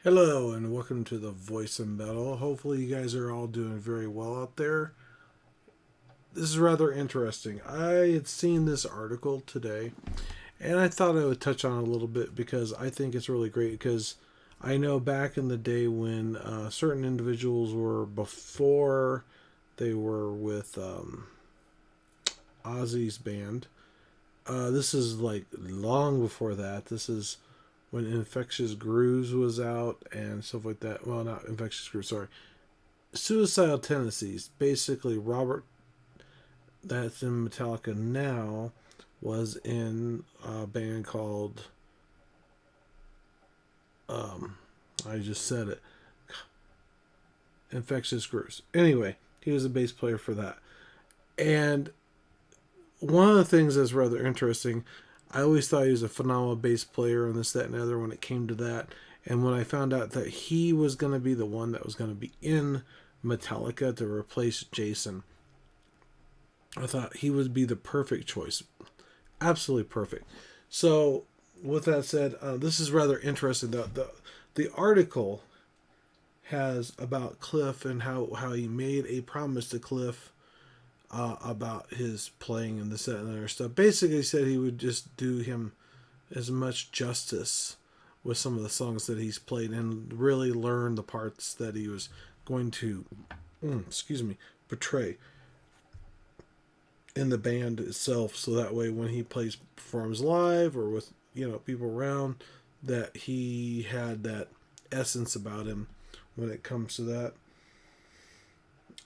Hello and welcome to the Voice of Metal. Hopefully, you guys are all doing very well out there. This is rather interesting. I had seen this article today and I thought I would touch on it a little bit because I think it's really great. Because I know back in the day when certain individuals were before they were with Ozzy's band. This is like long before that. This is when Infectious Grooves was out and stuff like that. Well, not Infectious Grooves, sorry. Suicidal Tendencies. Basically, Robert, that's in Metallica now, was in a band called, um, I just said it, Infectious Grooves. Anyway, he was a bass player for that. And one of the things that's rather interesting, I always thought he was a phenomenal bass player and this, that, and the other when it came to that. And when I found out that he was going to be the one that was going to be in Metallica to replace Jason, I thought he would be the perfect choice. Absolutely perfect. So, with that said, this is rather interesting. The article has about Cliff and how he made a promise to Cliff about his playing and this, that, and other stuff. Basically, he said he would just do him as much justice with some of the songs that he's played and really learn the parts that he was going to, excuse me, portray in the band itself. So that way, when he performs live or with people around, that he had that essence about him when it comes to that.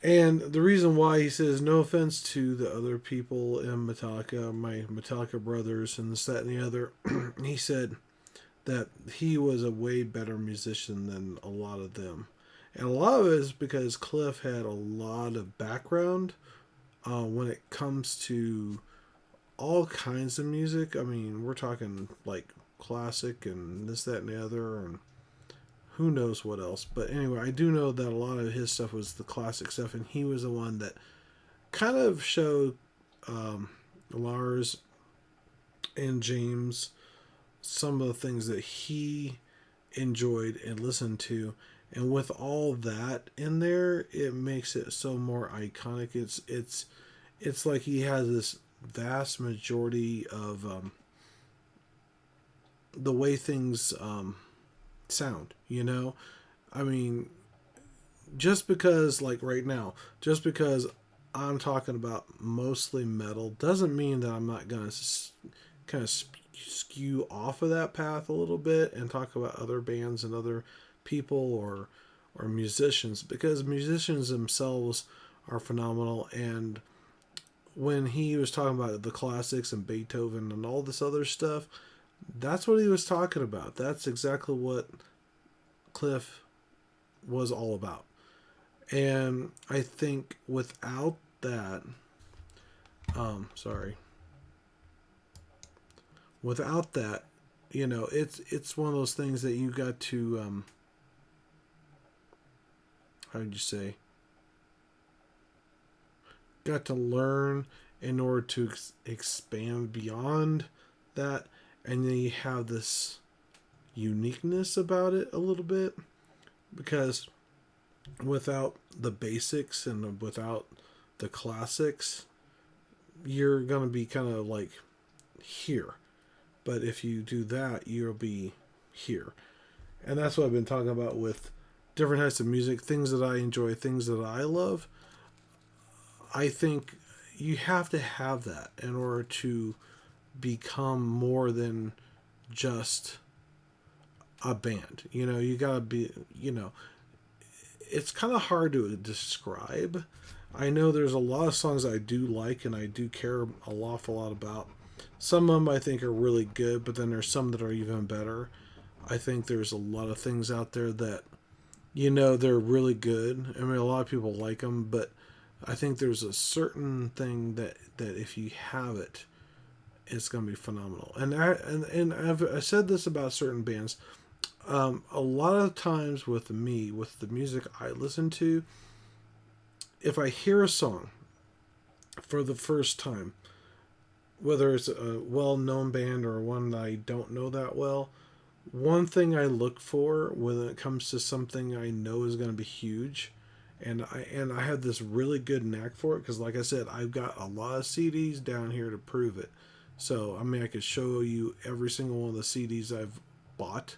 And the reason why he says, no offense to the other people in Metallica, my Metallica brothers, and this, that, and the other, he said that he was a way better musician than a lot of them. And a lot of it is because Cliff had a lot of background when it comes to all kinds of music. I mean, we're talking like classic and this, that, and the other, and who knows what else. But anyway, I do know that a lot of his stuff was the classic stuff, and he was the one that kind of showed Lars and James some of the things that he enjoyed and listened to. And with all that in there, it makes it so more iconic. It's like he has this vast majority of the way things sound. I mean, just because like right now, just because I'm talking about mostly metal doesn't mean that I'm not gonna kind of skew off of that path a little bit and talk about other bands and other people or musicians, because musicians themselves are phenomenal. And when he was talking about the classics and Beethoven and all this other stuff, that's what he was talking about. That's exactly what Cliff was all about. And I think without that, sorry, without that, it's one of those things that you got to, how would you say, got to learn in order to expand beyond that. And then you have this uniqueness about it a little bit, because without the basics and without the classics, you're going to be kind of like here. But if you do that, you'll be here. And that's what I've been talking about with different types of music, things that I enjoy, things that I love. I think you have to have that in order to become more than just a band. You gotta be, it's kind of hard to describe. I know there's a lot of songs I do like and I do care an awful lot about. Some of them I think are really good, but then there's some that are even better. I think there's a lot of things out there that, they're really good. I mean, a lot of people like them, but I think there's a certain thing that if you have it, it's going to be phenomenal. I said this about certain bands. A lot of times with me, with the music I listen to, if I hear a song for the first time, whether it's a well-known band or one that I don't know that well, one thing I look for when it comes to something I know is going to be huge, and I have this really good knack for it because, like I said, I've got a lot of CDs down here to prove it. So I mean, I could show you every single one of the CDs I've bought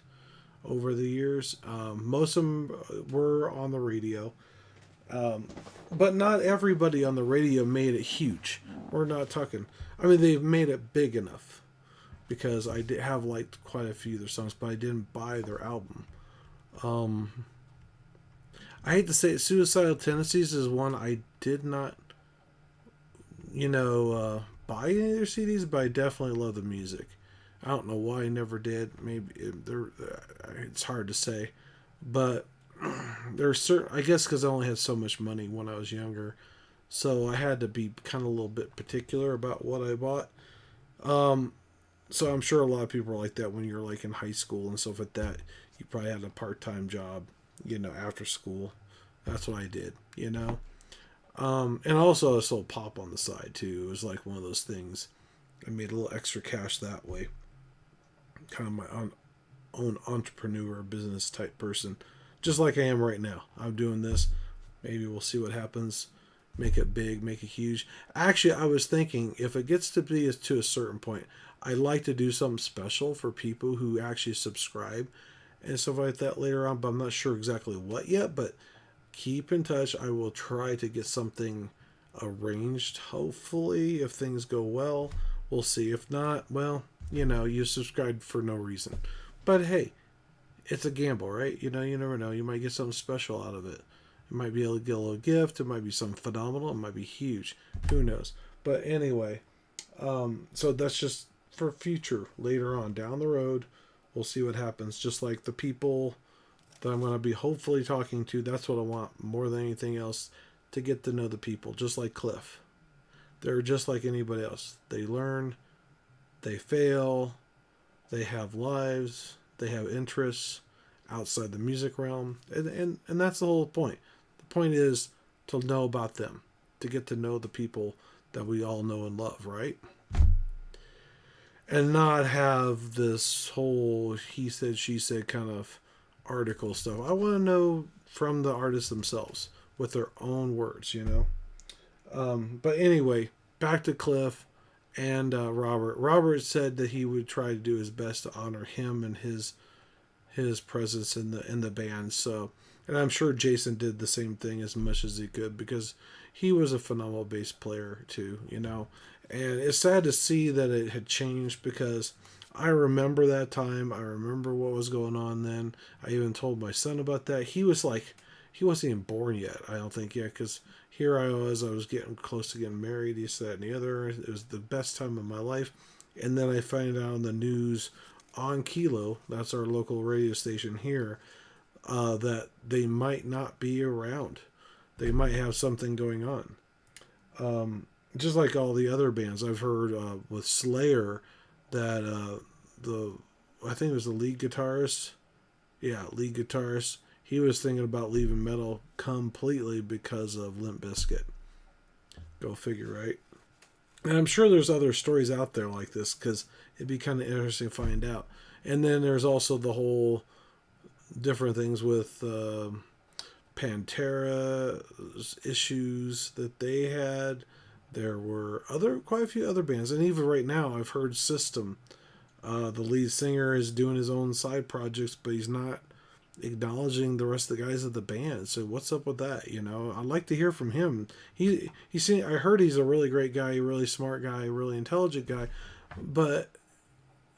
over the years. Most of them were on the radio, but not everybody on the radio made it huge. We're not talking. I mean, they've made it big enough because I did have liked quite a few of their songs, but I didn't buy their album. I hate to say it, Suicidal Tendencies is one I did not, buy any of their CDs, but I definitely love the music. I don't know why I never did. Maybe it's hard to say, but there's certain. I guess because I only had so much money when I was younger, so I had to be kind of a little bit particular about what I bought. Um, so I'm sure a lot of people are like that when you're like in high school and stuff like that. You probably had a part-time job, after school. That's what I did. And also I sold pop on the side too. It was like one of those things. I made a little extra cash that way. Kind of my own entrepreneur business type person. Just like I am right now. I'm doing this. Maybe we'll see what happens. Make it big, make it huge. Actually, I was thinking if it gets to be to a certain point, I like to do something special for people who actually subscribe and stuff like that later on, but I'm not sure exactly what yet. But keep in touch. I will try to get something arranged, hopefully, if things go well. We'll see. If not, well, you subscribed for no reason. But hey, it's a gamble, right? You never know. You might get something special out of it. It might be get a little gift. It might be something phenomenal. It might be huge. Who knows? But anyway, so that's just for future later on down the road. We'll see what happens. Just like the people that I'm going to be hopefully talking to, that's what I want more than anything else, to get to know the people. Just like Cliff. They're just like anybody else. They learn, they fail, they have lives, they have interests outside the music realm. And that's the whole point. The point is to know about them, to get to know the people that we all know and love, right? And not have this whole he said, she said kind of article stuff. I want to know from the artists themselves with their own words. But anyway, back to Cliff and Robert. Robert said that he would try to do his best to honor him and his presence in the band. So, and I'm sure Jason did the same thing as much as he could because he was a phenomenal bass player too. And it's sad to see that it had changed because I remember that time. I remember what was going on then. I even told my son about that. He wasn't even born yet, I don't think, yet, because here I was getting close to getting married, this, that, and the other. It was the best time of my life. And then I find out on the news on Kilo, that's our local radio station here, that they might not be around. They might have something going on. Just like all the other bands I've heard with Slayer, that I think it was the lead guitarist, lead guitarist, he was thinking about leaving metal completely because of Limp Bizkit. Go figure, right? And I'm sure there's other stories out there like this because it'd be kind of interesting to find out. And then there's also the whole different things with Pantera issues that they had. There were quite a few other bands, and even right now, I've heard System. The lead singer is doing his own side projects, but he's not acknowledging the rest of the guys of the band. So what's up with that? I'd like to hear from him. I heard he's a really great guy, a really smart guy, a really intelligent guy, but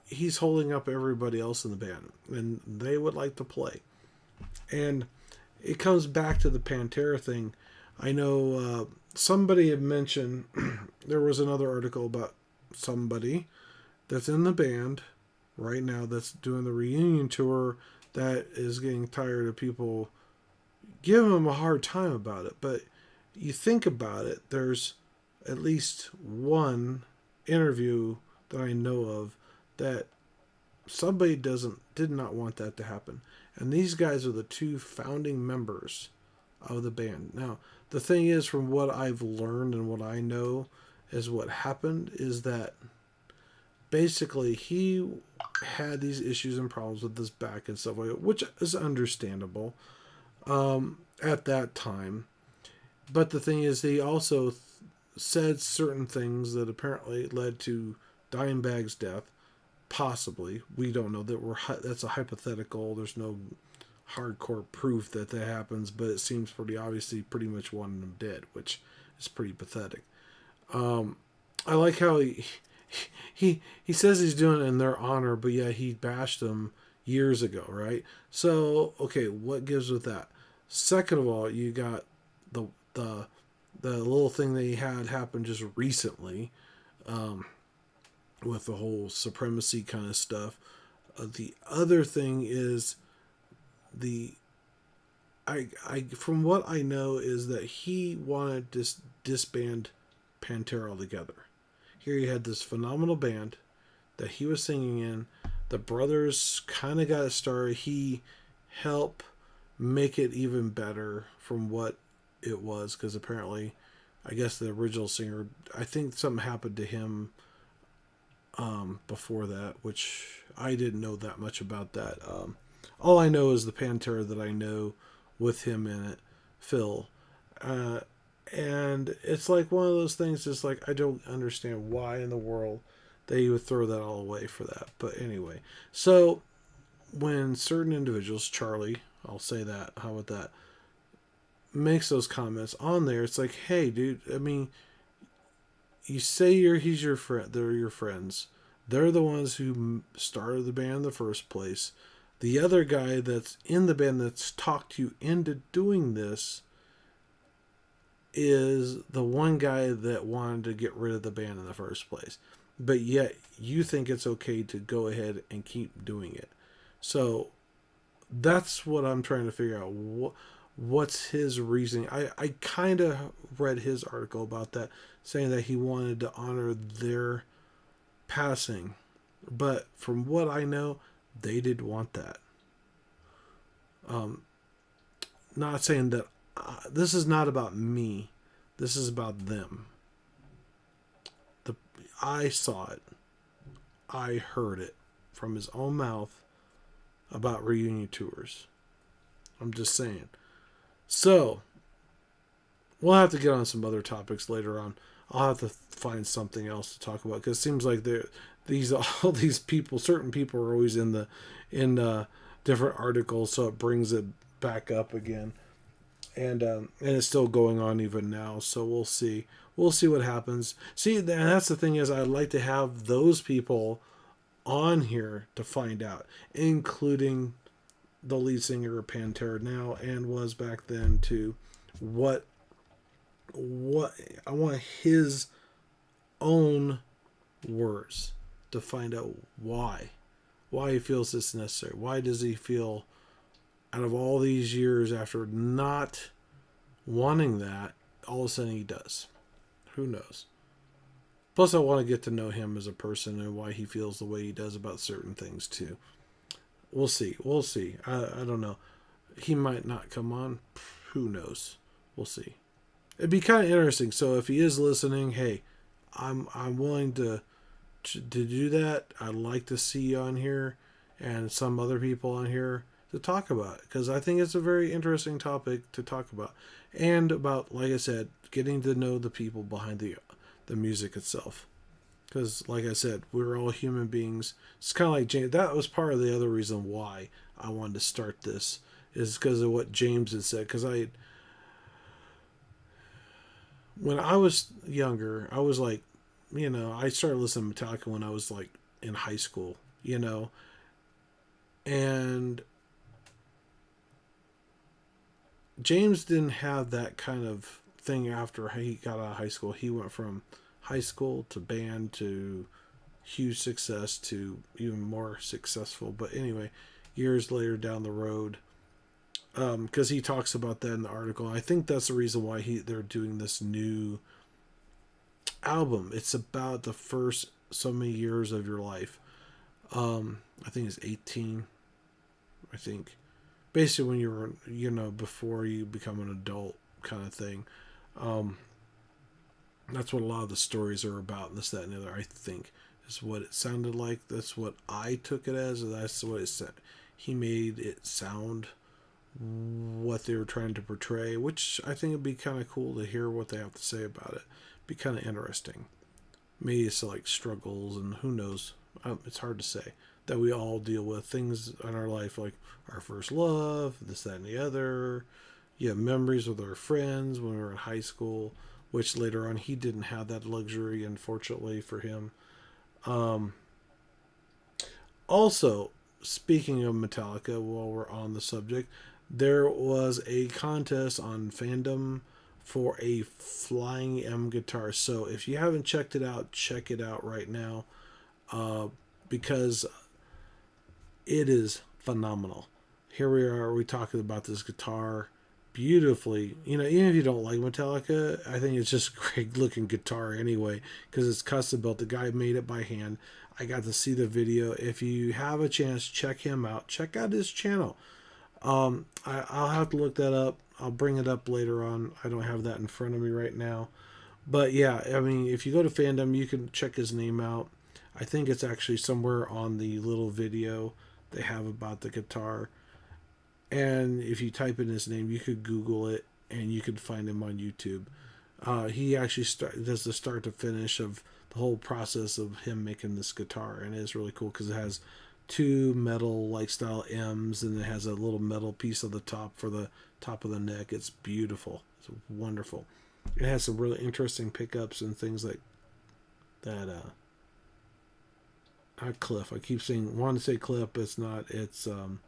he's holding up everybody else in the band, and they would like to play. And it comes back to the Pantera thing. I know somebody had mentioned there was another article about somebody that's in the band right now that's doing the reunion tour that is getting tired of people giving them a hard time about it. But you think about it, there's at least one interview that I know of that somebody did not want that to happen. And these guys are the two founding members of the band. Now, the thing is, from what I've learned and what I know is what happened is that basically he had these issues and problems with his back and stuff like that, which is understandable at that time. But the thing is, he also said certain things that apparently led to Dimebag's death. Possibly, we don't know that that's a hypothetical. There's no hardcore proof that that happens, but it seems pretty obviously pretty much wanted him dead, which is pretty pathetic. I like how he says he's doing it in their honor, but yeah, he bashed them years ago, right? So okay, what gives with that? Second of all, you got the the the little thing that he had happen just recently, with the whole supremacy kind of stuff. The other thing is the I from what I know is that he wanted to disband Pantera altogether. Here you had this phenomenal band that he was singing in. The brothers kind of got it started. He helped make it even better from what it was, because apparently, I guess the original singer, I think something happened to him before that, which I didn't know that much about that. All I know is the Pantera that I know with him in it, Phil. Uh, and it's like one of those things, just like I don't understand why in the world they would throw that all away for that. But anyway, so when certain individuals, Charlie, I'll say that, how about that, makes those comments on there, it's like, hey, dude, I mean, you say he's your friend, they're your friends. They're the ones who started the band in the first place. The other guy that's in the band that's talked you into doing this is the one guy that wanted to get rid of the band in the first place. But yet you think it's okay to go ahead and keep doing it. So that's what I'm trying to figure out. What's his reasoning? I kind of read his article about that, saying that he wanted to honor their passing. But from what I know, they did want that. Not saying that this is not about me. This is about them. I saw it. I heard it from his own mouth about reunion tours. I'm just saying. So, we'll have to get on some other topics later on. I'll have to find something else to talk about, because it seems like all these people, certain people, are always in different articles, so it brings it back up again, and it's still going on even now. So we'll see. We'll see what happens. See, and that's the thing, is I'd like to have those people on here to find out, including the lead singer of Pantera now and was back then too. What I want his own words to find out why he feels this necessary. Why does he feel, out of all these years after not wanting that, all of a sudden he does? Who knows? Plus, I want to get to know him as a person and why he feels the way he does about certain things too. We'll see. We'll see. I don't know. He might not come on. Who knows? We'll see. It'd be kind of interesting. So if he is listening, hey, I'm willing to do that. I'd like to see you on here and some other people on here to talk about it, because I think it's a very interesting topic to talk about, and about, like I said, getting to know the people behind the music itself. Because, like I said, we're all human beings. It's kind of like James. That was part of the other reason why I wanted to start this, is because of what James had said. Because when I was younger, I was like, I started listening to Metallica when I was like in high school, and James didn't have that kind of thing after he got out of high school. He went from high school to band to huge success to even more successful. But anyway, years later down the road, because he talks about that in the article. I think that's the reason why they're doing this new album. It's about the first so many years of your life. I think it's 18. I think basically when you're before you become an adult kind of thing. That's what a lot of the stories are about, and this, that, and the other, I think, is what it sounded like. That's what I took it as. That's what it said. He made it sound what they were trying to portray, which I think it'd be kind of cool to hear what they have to say about it. Be kind of interesting. Maybe it's like struggles and who knows. It's hard to say that we all deal with things in our life like our first love, this, that, and the other. You have memories with our friends when we were in high school, which later on he didn't have that luxury, unfortunately for him. Um, Also, speaking of Metallica, while we're on the subject, there was a contest on Fandom for a Flying M guitar. So if you haven't checked it out, check it out right now, because it is phenomenal. Here we are, we talking about this guitar beautifully. You know, even if you don't like Metallica, I think it's just a great looking guitar anyway, because it's custom built. The guy made it by hand. I got to see the video. If you have a chance, check him out. Check out his channel. I'll have to look that up. I'll bring it up later on. I don't have that in front of me right now. But yeah, I mean, if you go to Fandom, you can check his name out. I think it's actually somewhere on the little video they have about the guitar. And if you type in his name, you could Google it and you could find him on YouTube. He actually does the start to finish of the whole process of him making this guitar, and it's really cool because it has two metal like style M's, and it has a little metal piece of the top for the top of the neck. It's beautiful. It's wonderful. It has some really interesting pickups and things like that. Not Cliff. I keep saying, want to say Cliff, but it's not. It's oh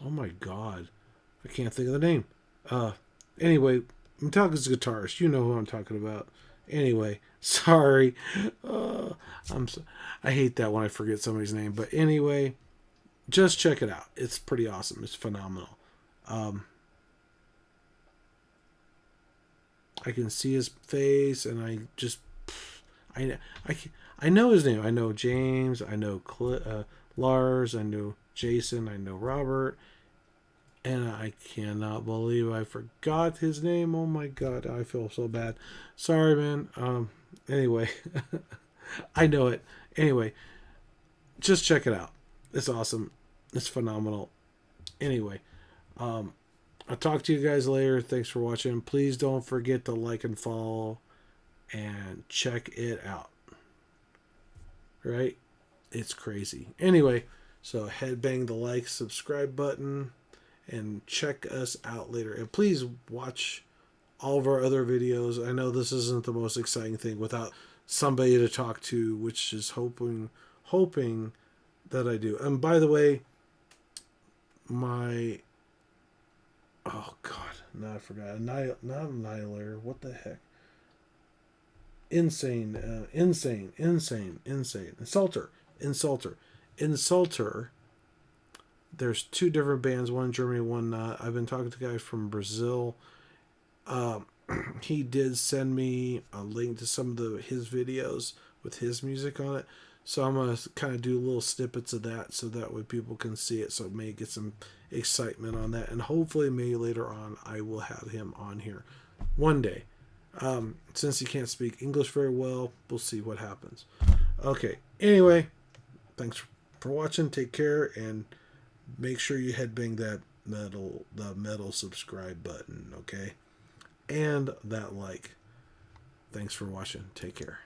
my god, I can't think of the name. Anyway, Metallica's a guitarist. You know who I'm talking about. Anyway, sorry. I hate that when I forget somebody's name. But anyway, just check it out. It's pretty awesome. It's phenomenal. I can see his face, and I know his name. I know James. I know Lars. I know Jason. I know Robert. And I cannot believe I forgot his name. Oh my god, I feel so bad. Sorry, man. Anyway, I know it. Anyway, just check it out. It's awesome. It's phenomenal. Anyway, I'll talk to you guys later. Thanks for watching. Please don't forget to like and follow and check it out. Right? It's crazy. Anyway, so headbang the like, subscribe button, and check us out later. And please watch all of our other videos. I know this isn't the most exciting thing without somebody to talk to, which is hoping that I do. And by the way, oh god, no, I forgot. Not Annihilator. What the heck? Insane. Insulter. There's two different bands, one in Germany, one not. I've been talking to guys from Brazil. He did send me a link to some of his videos with his music on it. So I'm going to kind of do little snippets of that so that way people can see it. So it may get some excitement on that. And hopefully maybe later on I will have him on here one day. Since he can't speak English very well, we'll see what happens. Okay. Anyway, thanks for watching. Take care, and make sure you headbang the metal subscribe button, okay? And that like. Thanks for watching. Take care.